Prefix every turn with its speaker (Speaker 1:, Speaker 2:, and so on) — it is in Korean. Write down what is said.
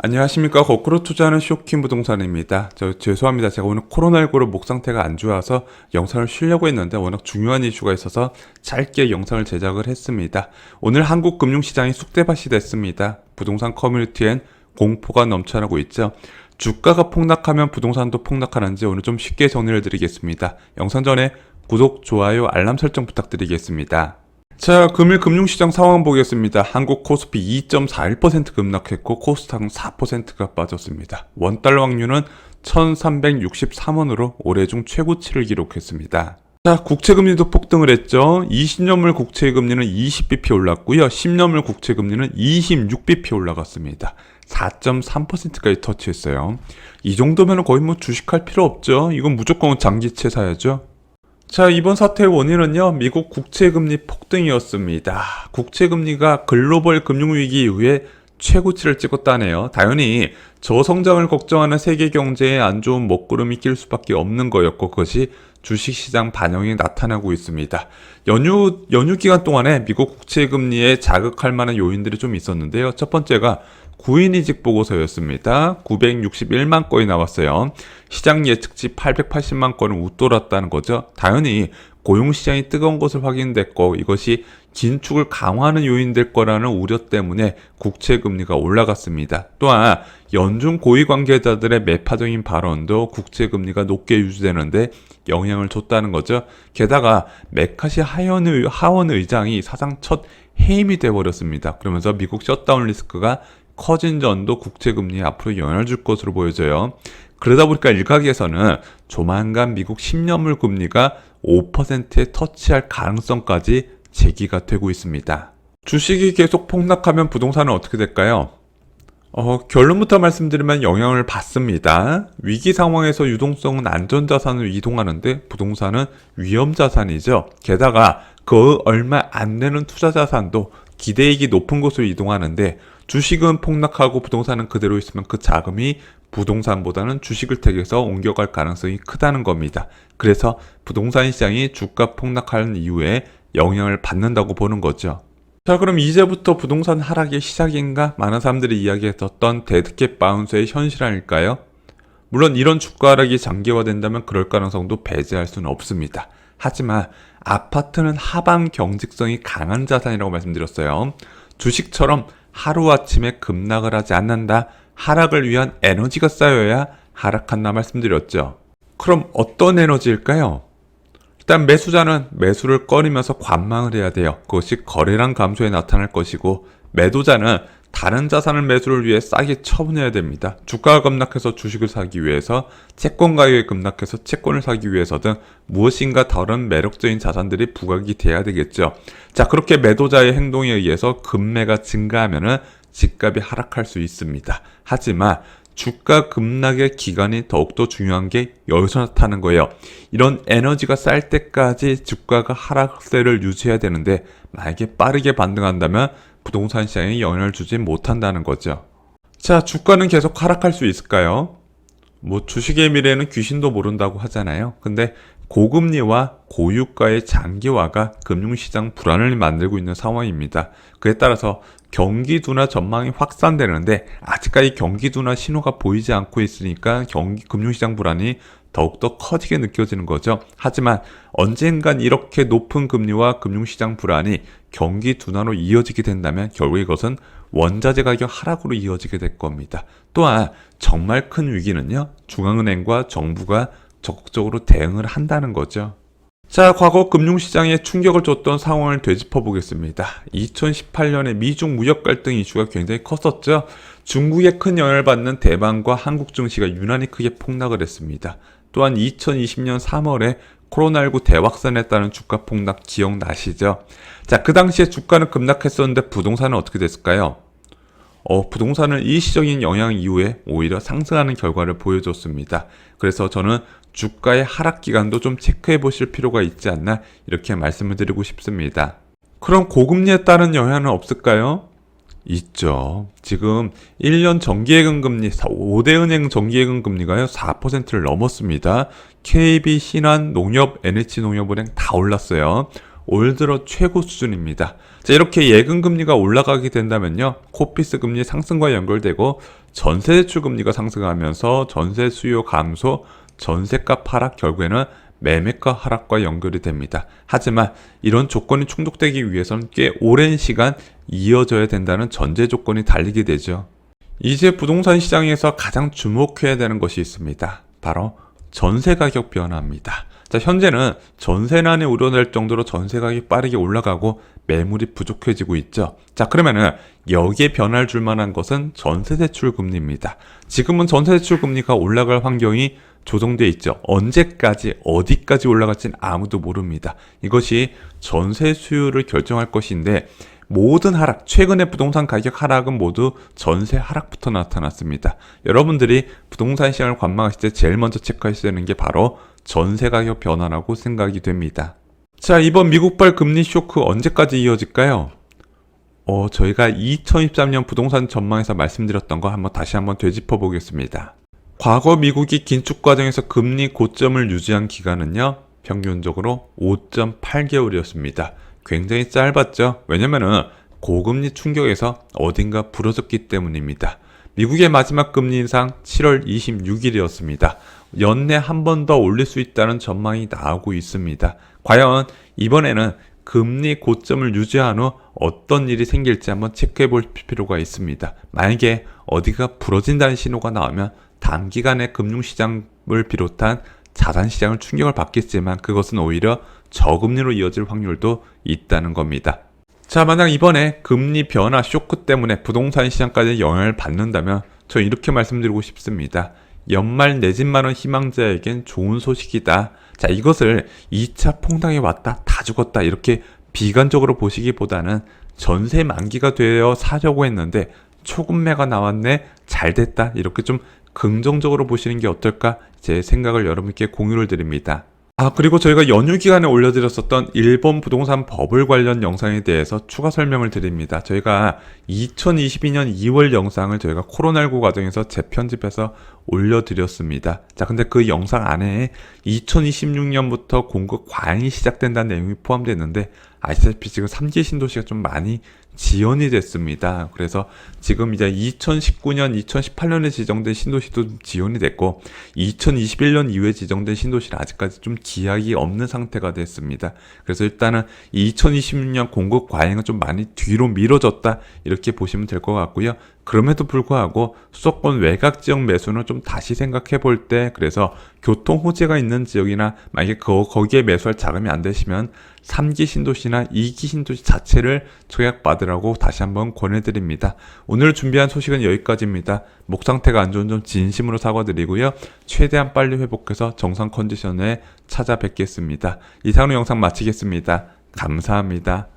Speaker 1: 안녕하십니까. 거꾸로 투자하는 쇼킹 부동산입니다. 죄송합니다. 제가 오늘 코로나19로 목 상태가 안 좋아서 영상을 쉬려고 했는데 워낙 중요한 이슈가 있어서 짧게 영상을 제작을 했습니다. 오늘 한국 금융시장이 쑥대밭이 됐습니다. 부동산 커뮤니티엔 공포가 넘쳐나고 있죠. 주가가 폭락하면 부동산도 폭락하는지 오늘 좀 쉽게 정리를 드리겠습니다. 영상 전에 구독, 좋아요, 알람 설정 부탁드리겠습니다. 자, 금일 금융시장 상황 보겠습니다. 한국 코스피 2.41% 급락했고 코스닥은 4%가 빠졌습니다. 원달러 환율은 1363원으로 올해 중 최고치를 기록했습니다. 자, 국채금리도 폭등을 했죠. 20년물 국채금리는 20bp 올랐고요. 10년물 국채금리는 26bp 올라갔습니다. 4.3%까지 터치했어요. 이 정도면 거의 주식할 필요 없죠. 이건 무조건 장기채 사야죠. 자, 이번 사태의 원인은요, 미국 국채금리 폭등이었습니다. 국채금리가 글로벌 금융위기 이후에 최고치를 찍었다네요. 당연히 저성장을 걱정하는 세계 경제에 안 좋은 먹구름이 낄 수밖에 없는 거였고, 그것이 주식시장 반영이 나타나고 있습니다. 연휴 기간 동안에 미국 국채금리에 자극할 만한 요인들이 좀 있었는데요. 첫 번째가 구인이직 보고서였습니다. 961만 건이 나왔어요. 시장 예측치 880만 건을 웃돌았다는 거죠. 당연히 고용시장이 뜨거운 것을 확인됐고 이것이 긴축을 강화하는 요인 될 거라는 우려 때문에 국채금리가 올라갔습니다. 또한 연준 고위 관계자들의 매파적인 발언도 국채금리가 높게 유지되는데 영향을 줬다는 거죠. 게다가 메카시 하원 의장이 사상 첫 해임이 돼버렸습니다. 그러면서 미국 셧다운 리스크가 커진 전도 국채금리에 앞으로 영향을 줄 것으로 보여져요. 그러다 보니까 일각에서는 조만간 미국 10년물 금리가 5%에 터치할 가능성까지 제기가 되고 있습니다. 주식이 계속 폭락하면 부동산은 어떻게 될까요? 결론부터 말씀드리면 영향을 받습니다. 위기 상황에서 유동성은 안전자산으로 이동하는데 부동산은 위험자산이죠. 게다가 그 얼마 안 되는 투자자산도 기대이익이 높은 곳으로 이동하는데 주식은 폭락하고 부동산은 그대로 있으면 그 자금이 부동산보다는 주식을 택해서 옮겨갈 가능성이 크다는 겁니다. 그래서 부동산 시장이 주가 폭락하는 이후에 영향을 받는다고 보는 거죠. 자, 그럼 이제부터 부동산 하락의 시작인가? 많은 사람들이 이야기했었던 데드캣 바운스의 현실 아닐까요? 물론 이런 주가 하락이 장기화된다면 그럴 가능성도 배제할 수는 없습니다. 하지만 아파트는 하방 경직성이 강한 자산이라고 말씀드렸어요. 주식처럼 하루아침에 급락을 하지 않는다. 하락을 위한 에너지가 쌓여야 하락한다 말씀드렸죠. 그럼 어떤 에너지일까요? 일단 매수자는 매수를 꺼리면서 관망을 해야 돼요. 그것이 거래량 감소에 나타날 것이고 매도자는 다른 자산을 매수를 위해 싸게 처분해야 됩니다. 주가가 급락해서 주식을 사기 위해서, 채권 가격이 급락해서 채권을 사기 위해서 등 무엇인가 다른 매력적인 자산들이 부각이 돼야 되겠죠. 자, 그렇게 매도자의 행동에 의해서 급매가 증가하면은 집값이 하락할 수 있습니다. 하지만 주가 급락의 기간이 더욱더 중요한 게 여기서 나타나는 거예요. 이런 에너지가 쌓일 때까지 주가가 하락세를 유지해야 되는데 만약에 빠르게 반등한다면 부동산 시장에 영향을 주지 못한다는 거죠. 자, 주가는 계속 하락할 수 있을까요? 주식의 미래는 귀신도 모른다고 하잖아요. 근데 고금리와 고유가의 장기화가 금융시장 불안을 만들고 있는 상황입니다. 그에 따라서 경기 둔화 전망이 확산되는데 아직까지 경기 둔화 신호가 보이지 않고 있으니까 금융시장 불안이 더욱더 커지게 느껴지는 거죠. 하지만 언젠간 이렇게 높은 금리와 금융시장 불안이 경기 둔화로 이어지게 된다면 결국 이것은 원자재 가격 하락으로 이어지게 될 겁니다. 또한 정말 큰 위기는요, 중앙은행과 정부가 적극적으로 대응을 한다는 거죠. 자, 과거 금융시장에 충격을 줬던 상황을 되짚어 보겠습니다. 2018년에 미중 무역 갈등 이슈가 굉장히 컸었죠. 중국에 큰 영향을 받는 대만과 한국 증시가 유난히 크게 폭락을 했습니다. 또한 2020년 3월에 코로나19 대확산에 따른 주가 폭락 기억나시죠? 자, 그 당시에 주가는 급락했었는데 부동산은 어떻게 됐을까요? 부동산은 일시적인 영향 이후에 오히려 상승하는 결과를 보여줬습니다. 그래서 저는 주가의 하락 기간도 좀 체크해 보실 필요가 있지 않나 이렇게 말씀을 드리고 싶습니다. 그럼 고금리에 따른 영향은 없을까요? 있죠. 지금 1년 정기예금 금리 5대 은행 정기예금 금리가요 4%를 넘었습니다. KB, 신한, 농협, NH농협은행 다 올랐어요. 올 들어 최고 수준입니다. 자, 이렇게 예금 금리가 올라가게 된다면요, 코피스 금리 상승과 연결되고 전세대출 금리가 상승하면서 전세 수요 감소, 전세값 하락, 결국에는 매매가 하락과 연결이 됩니다. 하지만 이런 조건이 충족되기 위해서는 꽤 오랜 시간 이어져야 된다는 전제 조건이 달리게 되죠. 이제 부동산 시장에서 가장 주목해야 되는 것이 있습니다. 바로 전세 가격 변화입니다. 자, 현재는 전세난이 우려될 정도로 전세 가격이 빠르게 올라가고 매물이 부족해지고 있죠. 자, 그러면은 여기에 변화를 줄 만한 것은 전세 대출 금리입니다. 지금은 전세 대출 금리가 올라갈 환경이 조정되어 있죠. 언제까지 어디까지 올라갈지는 아무도 모릅니다. 이것이 전세 수요를 결정할 것인데, 모든 하락, 최근의 부동산 가격 하락은 모두 전세 하락부터 나타났습니다. 여러분들이 부동산 시장을 관망하실 때 제일 먼저 체크하셔야 되는 게 바로 전세 가격 변화라고 생각이 됩니다. 자, 이번 미국발 금리 쇼크 언제까지 이어질까요? 저희가 2023년 부동산 전망에서 말씀드렸던 거 다시 한번 되짚어 보겠습니다. 과거 미국이 긴축 과정에서 금리 고점을 유지한 기간은요, 평균적으로 5.8개월이었습니다. 굉장히 짧았죠. 왜냐면은 고금리 충격에서 어딘가 부러졌기 때문입니다. 미국의 마지막 금리 인상 7월 26일이었습니다. 연내 한 번 더 올릴 수 있다는 전망이 나오고 있습니다. 과연 이번에는 금리 고점을 유지한 후 어떤 일이 생길지 한번 체크해 볼 필요가 있습니다. 만약에 어디가 부러진다는 신호가 나오면 단기간에 금융시장을 비롯한 자산시장을 충격을 받겠지만, 그것은 오히려 저금리로 이어질 확률도 있다는 겁니다. 자, 만약 이번에 금리 변화 쇼크 때문에 부동산 시장까지 영향을 받는다면 저 이렇게 말씀드리고 싶습니다. 연말 내 집 마련 희망자에겐 좋은 소식이다. 자, 이것을 2차 폭락이 왔다, 다 죽었다, 이렇게 비관적으로 보시기보다는 전세 만기가 되어 사려고 했는데 초급매가 나왔네, 잘 됐다, 이렇게 좀 긍정적으로 보시는 게 어떨까, 제 생각을 여러분께 공유를 드립니다. 그리고 저희가 연휴 기간에 올려드렸었던 일본 부동산 버블 관련 영상에 대해서 추가 설명을 드립니다. 저희가 2022년 2월 영상을 저희가 코로나19 과정에서 재편집해서 올려드렸습니다. 자, 근데 그 영상 안에 2026년부터 공급 과잉이 시작된다는 내용이 포함되어 있는데, 아시다시피 지금 3기 신도시가 좀 많이 지연이 됐습니다. 그래서 지금 이제 2019년, 2018년에 지정된 신도시도 지연이 됐고, 2021년 이후에 지정된 신도시는 아직까지 좀 기약이 없는 상태가 됐습니다. 그래서 일단은 2026년 공급 과잉은 좀 많이 뒤로 미뤄졌다, 이렇게 보시면 될 것 같고요. 그럼에도 불구하고 수도권 외곽 지역 매수는 좀 다시 생각해 볼 때, 그래서 교통 호재가 있는 지역이나 만약에 거기에 매수할 자금이 안 되시면 3기 신도시나 2기 신도시 자체를 청약받으라고 다시 한번 권해드립니다. 오늘 준비한 소식은 여기까지입니다. 목 상태가 안 좋은 점 진심으로 사과드리고요. 최대한 빨리 회복해서 정상 컨디션에 찾아뵙겠습니다. 이상으로 영상 마치겠습니다. 감사합니다.